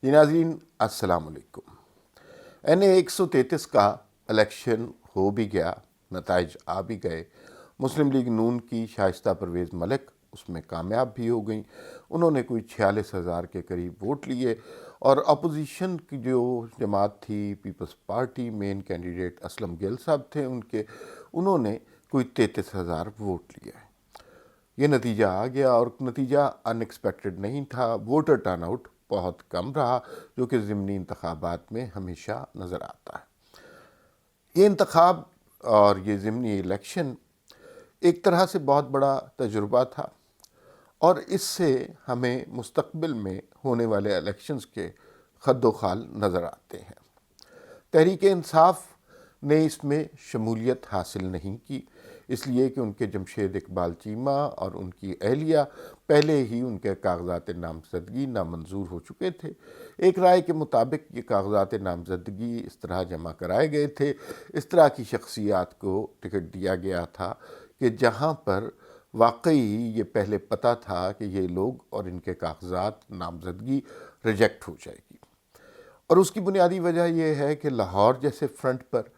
جی ناظرین السلام علیکم۔ NA 133 کا الیکشن ہو بھی گیا، نتائج آ بھی گئے۔ مسلم لیگ نون کی شائستہ پرویز ملک اس میں کامیاب بھی ہو گئیں۔ انہوں نے کوئی 46,000 کے قریب ووٹ لیے، اور اپوزیشن کی جو جماعت تھی پیپلز پارٹی، مین کینڈیڈیٹ اسلم گیل صاحب تھے انہوں نے کوئی 33,000 ووٹ لیے۔ یہ نتیجہ آ گیا، اور نتیجہ ان ایکسپیکٹڈ نہیں تھا۔ ووٹر ٹرن آؤٹ بہت کم رہا، جو کہ ضمنی انتخابات میں ہمیشہ نظر آتا ہے۔ یہ انتخاب اور یہ ضمنی الیکشن ایک طرح سے بہت بڑا تجربہ تھا، اور اس سے ہمیں مستقبل میں ہونے والے الیکشنز کے خد و خال نظر آتے ہیں۔ تحریک انصاف نے اس میں شمولیت حاصل نہیں کی، اس لیے کہ ان کے جمشید اقبال چیمہ اور ان کی اہلیہ پہلے ہی ان کے کاغذات نامزدگی نامنظور ہو چکے تھے۔ ایک رائے کے مطابق یہ کاغذات نامزدگی اس طرح جمع کرائے گئے تھے، اس طرح کی شخصیات کو ٹکٹ دیا گیا تھا کہ جہاں پر واقعی یہ پہلے پتہ تھا کہ یہ لوگ اور ان کے کاغذات نامزدگی ریجیکٹ ہو جائے گی۔ اور اس کی بنیادی وجہ یہ ہے کہ لاہور جیسے front per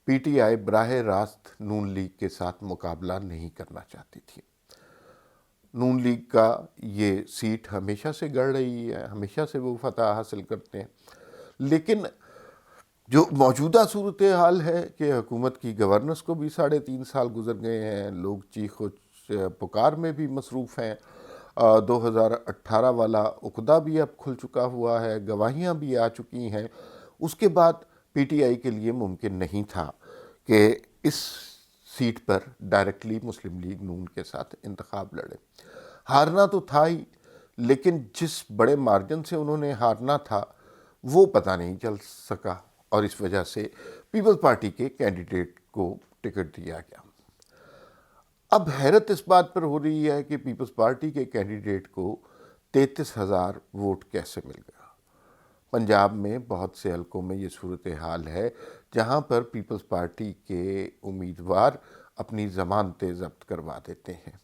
P T I براہ راست نون لیگ کے ساتھ مقابلہ نہیں کرنا چاہتی تھی۔ نون لیگ کا یہ سیٹ ہمیشہ سے گڑ رہی ہے، ہمیشہ سے وہ فتح حاصل کرتے ہیں، لیکن جو موجودہ صورتحال ہے کہ حکومت کی گورننس کو بھی 3.5 سال گزر گئے ہیں، لوگ چیخ و پکار میں بھی مصروف ہیں۔ 2018 والا عقدہ بھی اب کھل چکا ہوا ہے، گواہیاں بھی آ چکی ہیں۔ اس کے بعد پی ٹی آئی کے لیے ممکن نہیں تھا کہ اس سیٹ پر ڈائریکٹلی مسلم لیگ نون کے ساتھ انتخاب لڑے۔ ہارنا تو تھا ہی، لیکن جس بڑے مارجن سے انہوں نے ہارنا تھا وہ پتہ نہیں چل سکا، اور اس وجہ سے پیپلز پارٹی کے کینڈیڈیٹ کو ٹکٹ دیا گیا۔ اب حیرت اس بات پر ہو رہی ہے کہ پیپلز پارٹی کے کینڈیڈیٹ کو 33,000 ووٹ کیسے مل گیا۔ پنجاب میں بہت سے حلقوں میں یہ صورتحال ہے جہاں پر پیپلز پارٹی کے امیدوار اپنی ضمانتیں ضبط کروا دیتے ہیں،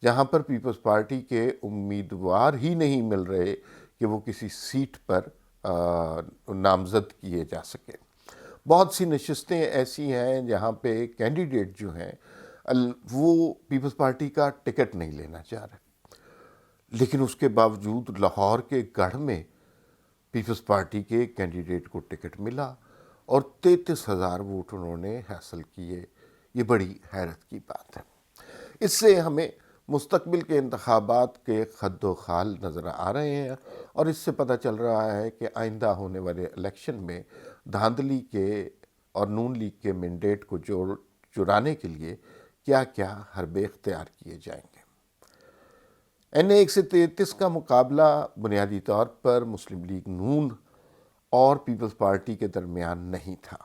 جہاں پر پیپلز پارٹی کے امیدوار ہی نہیں مل رہے کہ وہ کسی سیٹ پر نامزد کیے جا سکے۔ بہت سی نشستیں ایسی ہیں جہاں پہ کینڈیڈیٹ جو ہیں وہ پیپلز پارٹی کا ٹکٹ نہیں لینا چاہ رہے، لیکن اس کے باوجود لاہور کے گڑھ میں پیپلز پارٹی کے کینڈیڈیٹ کو ٹکٹ ملا، اور 33,000 ووٹ انہوں نے حاصل کیے۔ یہ بڑی حیرت کی بات ہے۔ اس سے ہمیں مستقبل کے انتخابات کے خد و خال نظر آ رہے ہیں، اور اس سے پتہ چل رہا ہے کہ آئندہ ہونے والے الیکشن میں دھاندلی کے اور نون لیگ کے مینڈیٹ کو چرانے کے لیے کیا کیا حربے اختیار کیے جائیں گے۔ NA 133 کا مقابلہ بنیادی طور پر مسلم لیگ نون اور پیپلز پارٹی کے درمیان نہیں تھا۔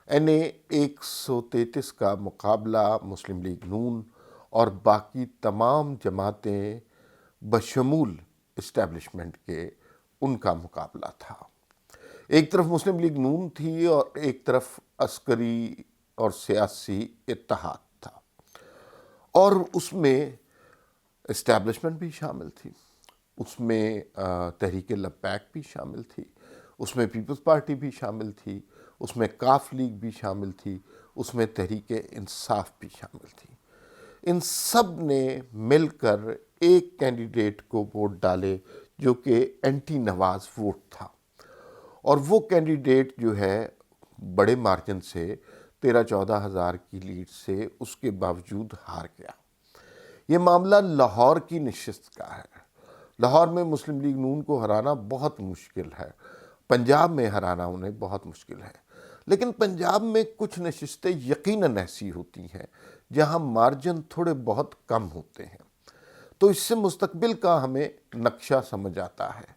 NA 133 کا مقابلہ مسلم لیگ نون اور باقی تمام جماعتیں بشمول اسٹیبلشمنٹ کے ان کا مقابلہ تھا۔ ایک طرف مسلم لیگ نون تھی اور ایک طرف عسکری اور سیاسی اتحاد تھا، اور اس میں اسٹیبلشمنٹ بھی شامل تھی، اس میں تحریک لبیک بھی شامل تھی، اس میں پیپلز پارٹی بھی شامل تھی، اس میں کاف لیگ بھی شامل تھی، اس میں تحریک انصاف بھی شامل تھی۔ ان سب نے مل کر ایک کینڈیڈیٹ کو ووٹ ڈالے جو کہ اینٹی نواز ووٹ تھا، اور وہ کینڈیڈیٹ جو ہے بڑے مارجن سے 13-14 ہزار کی لیڈ سے اس کے باوجود ہار گیا۔ یہ معاملہ لاہور کی نشست کا ہے۔ لاہور میں مسلم لیگ نون کو ہرانا بہت مشکل ہے، پنجاب میں ہرانا انہیں بہت مشکل ہے، لیکن پنجاب میں کچھ نشستیں یقیناً ایسی ہوتی ہیں جہاں مارجن تھوڑے بہت کم ہوتے ہیں۔ تو اس سے مستقبل کا ہمیں نقشہ سمجھ آتا ہے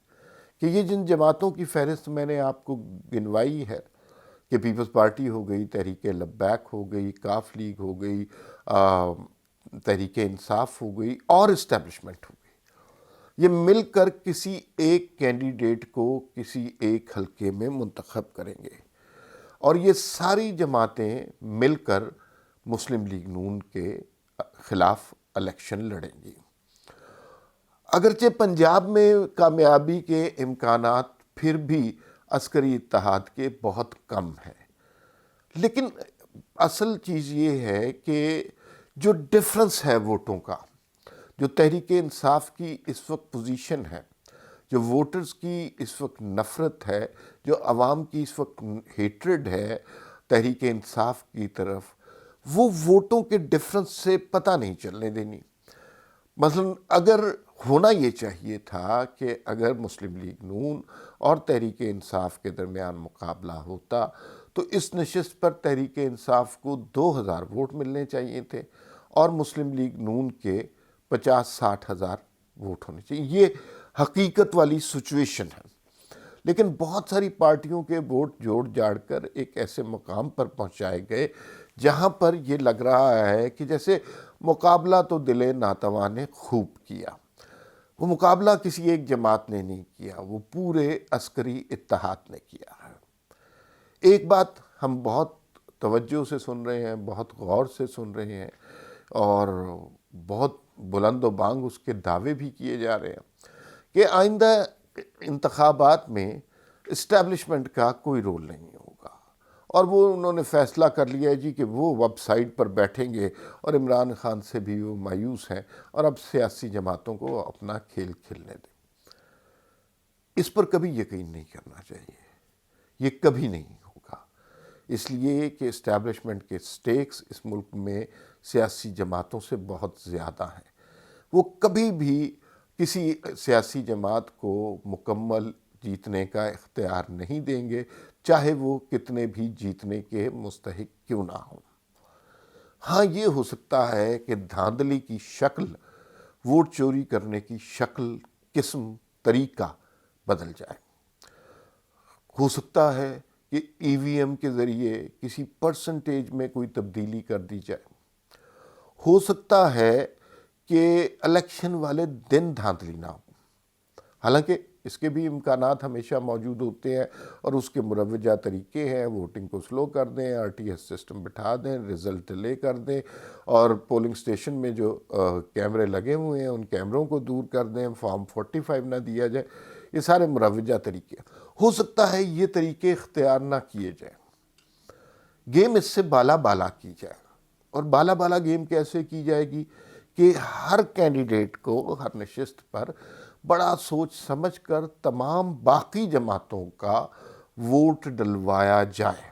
کہ یہ جن جماعتوں کی فہرست میں نے آپ کو گنوائی ہے کہ پیپلز پارٹی ہو گئی، تحریک لبیک ہو گئی، کاف لیگ ہو گئی، تحریک انصاف ہو گئی اور اسٹیبلشمنٹ ہو گئی، یہ مل کر کسی ایک کینڈیڈیٹ کو کسی ایک حلقے میں منتخب کریں گے، اور یہ ساری جماعتیں مل کر مسلم لیگ نون کے خلاف الیکشن لڑیں گی۔ اگرچہ پنجاب میں کامیابی کے امکانات پھر بھی عسکری اتحاد کے بہت کم ہے. لیکن اصل چیز یہ ہے کہ جو ڈفرنس ہے ووٹوں کا، جو تحریک انصاف کی اس وقت پوزیشن ہے، جو ووٹرز کی اس وقت نفرت ہے، جو عوام کی اس وقت ہیٹرڈ ہے تحریک انصاف کی طرف، وہ ووٹوں کے ڈفرنس سے پتہ نہیں چلنے دینی. مثلا اگر ہونا یہ چاہیے تھا کہ اگر مسلم لیگ نون اور تحریک انصاف کے درمیان مقابلہ ہوتا تو اس نشست پر تحریک انصاف کو 2000 ووٹ ملنے چاہیے تھے اور مسلم لیگ نون کے 50-60 ہزار ووٹ ہونے چاہیے. یہ حقیقت والی سچویشن ہے. لیکن بہت ساری پارٹیوں کے ووٹ جوڑ جاڑ کر ایک ایسے مقام پر پہنچائے گئے جہاں پر یہ لگ رہا ہے کہ جیسے مقابلہ تو دل ناتواں نے خوب کیا. وہ مقابلہ کسی ایک جماعت نے نہیں کیا، وہ پورے عسکری اتحاد نے کیا ہے. ایک بات ہم بہت توجہ سے سن رہے ہیں، بہت غور سے سن رہے ہیں اور بہت بلند و بانگ اس کے دعوے بھی کیے جا رہے ہیں کہ آئندہ انتخابات میں اسٹیبلشمنٹ کا کوئی رول نہیں ہوگا. اور وہ انہوں نے فیصلہ کر لیا ہے جی کہ وہ ویب سائٹ پر بیٹھیں گے اور عمران خان سے بھی وہ مایوس ہیں اور اب سیاسی جماعتوں کو اپنا کھیل کھیلنے دیں. اس پر کبھی یقین نہیں کرنا چاہیے، یہ کبھی نہیں ہوگا. اس لیے کہ اسٹیبلشمنٹ کے سٹیکس اس ملک میں سیاسی جماعتوں سے بہت زیادہ ہیں. وہ کبھی بھی کسی سیاسی جماعت کو مکمل جیتنے کا اختیار نہیں دیں گے، چاہے وہ کتنے بھی جیتنے کے مستحق کیوں نہ ہوں. ہاں یہ ہو سکتا ہے کہ دھاندلی کی شکل، ووٹ چوری کرنے کی شکل، قسم، طریقہ بدل جائے. ہو سکتا ہے کہ ای وی ایم کے ذریعے کسی پرسنٹیج میں کوئی تبدیلی کر دی جائے. ہو سکتا ہے کہ الیکشن والے دن دھاندلی نہ ہو. حالانکہ اس کے بھی امکانات ہمیشہ موجود ہوتے ہیں اور اس کے مروجہ طریقے ہیں. ووٹنگ کو سلو کر دیں، آر ٹی ایس سسٹم بٹھا دیں، رزلٹ ڈیلے کر دیں اور پولنگ سٹیشن میں جو کیمرے لگے ہوئے ہیں ان کیمروں کو دور کر دیں، فارم 45 نہ دیا جائے. یہ سارے مروجہ طریقے. ہو سکتا ہے یہ طریقے اختیار نہ کیے جائیں، گیم اس سے بالا بالا کی جائے. اور بالا بالا گیم کیسے کی جائے گی کہ ہر کینڈیڈیٹ کو ہر نشست پر بڑا سوچ سمجھ کر تمام باقی جماعتوں کا ووٹ ڈلوایا جائے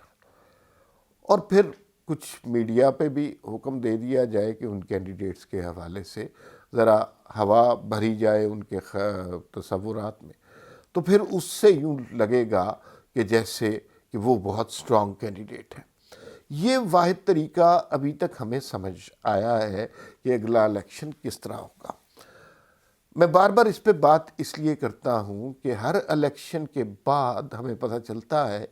اور پھر کچھ میڈیا پہ بھی حکم دے دیا جائے کہ ان کینڈیڈیٹس کے حوالے سے ذرا ہوا بھری جائے ان کے تصورات میں. تو پھر اس سے یوں لگے گا کہ جیسے کہ وہ بہت سٹرونگ کینڈیڈیٹ ہے. یہ واحد طریقہ ابھی تک ہمیں سمجھ آیا ہے کہ اگلا الیکشن کس طرح ہوگا. میں بار بار اس پہ بات اس لیے کرتا ہوں کہ ہر الیکشن کے بعد ہمیں پتہ چلتا ہے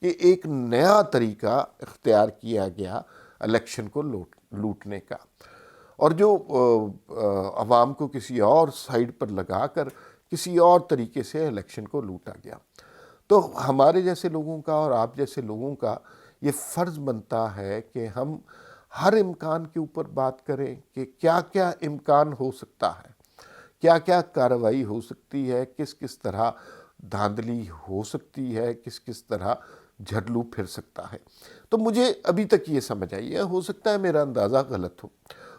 کہ ایک نیا طریقہ اختیار کیا گیا الیکشن کو لوٹنے کا، اور جو عوام کو کسی اور سائیڈ پر لگا کر کسی اور طریقے سے الیکشن کو لوٹا گیا. تو ہمارے جیسے لوگوں کا اور آپ جیسے لوگوں کا یہ فرض بنتا ہے کہ ہم ہر امکان کے اوپر بات کریں کہ کیا کیا امکان ہو سکتا ہے، کیا کیا کارروائی ہو سکتی ہے، کس کس طرح دھاندلی ہو سکتی ہے، کس کس طرح جھڑلو پھر سکتا ہے. تو مجھے ابھی تک یہ سمجھ آئی ہے. ہو سکتا ہے میرا اندازہ غلط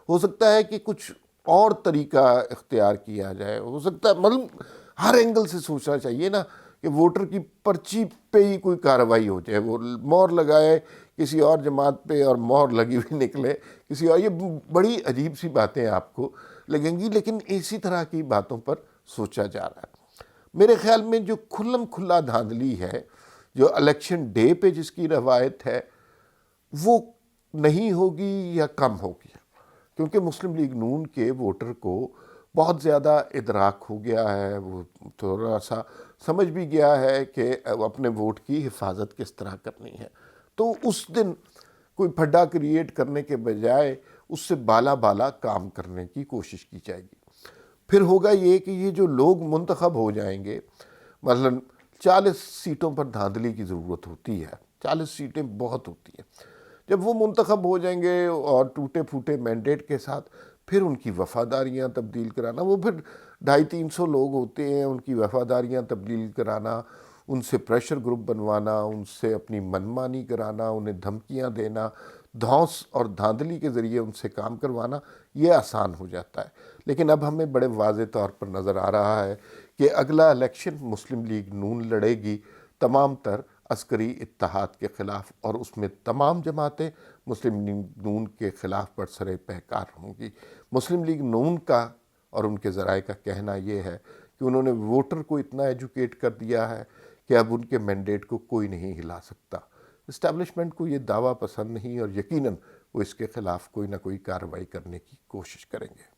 ہو سکتا ہے کہ کچھ اور طریقہ اختیار کیا جائے. ہو سکتا ہے مطلب ہر اینگل سے سوچنا چاہیے نا کہ ووٹر کی پرچی پہ ہی کوئی کارروائی ہو جائے، وہ مہر لگائے کسی اور جماعت پہ اور مہر لگی ہوئی نکلے کسی اور. یہ بڑی عجیب سی باتیں آپ کو لگیں گی، لیکن اسی طرح کی باتوں پر سوچا جا رہا ہے. میرے خیال میں جو کھلم کھلا دھاندلی ہے، جو الیکشن ڈے پہ جس کی روایت ہے، وہ نہیں ہوگی یا کم ہوگی، کیونکہ مسلم لیگ نون کے ووٹر کو بہت زیادہ ادراک ہو گیا ہے. وہ تھوڑا سا سمجھ بھی گیا ہے کہ اپنے ووٹ کی حفاظت کس طرح کرنی ہے. تو اس دن کوئی پھڈا کریٹ کرنے کے بجائے اس سے بالا بالا کام کرنے کی کوشش کی جائے گی. پھر ہوگا یہ کہ یہ جو لوگ منتخب ہو جائیں گے، مثلا 40 سیٹوں پر دھاندلی کی ضرورت ہوتی ہے، 40 سیٹیں بہت ہوتی ہیں. جب وہ منتخب ہو جائیں گے اور ٹوٹے پھوٹے مینڈیٹ کے ساتھ، پھر ان کی وفاداریاں تبدیل کرانا، وہ پھر 250-300 لوگ ہوتے ہیں، ان کی وفاداریاں تبدیل کرانا، ان سے پریشر گروپ بنوانا، ان سے اپنی منمانی کرانا، انہیں دھمکیاں دینا، دھونس اور دھاندلی کے ذریعے ان سے کام کروانا، یہ آسان ہو جاتا ہے۔ لیکن اب ہمیں بڑے واضح طور پر نظر آ رہا ہے کہ اگلا الیکشن مسلم لیگ نون لڑے گی تمام تر عسکری اتحاد کے خلاف، اور اس میں تمام جماعتیں مسلم لیگ نون کے خلاف برسر پیکار ہوں گی۔ مسلم لیگ نون کا اور ان کے ذرائع کا کہنا یہ ہے کہ انہوں نے ووٹر کو اتنا ایجوکیٹ کر دیا ہے کہ اب ان کے مینڈیٹ کو کوئی نہیں ہلا سکتا۔ اسٹیبلشمنٹ کو یہ دعویٰ پسند نہیں، اور یقیناً وہ اس کے خلاف کوئی نہ کوئی کارروائی کرنے کی کوشش کریں گے۔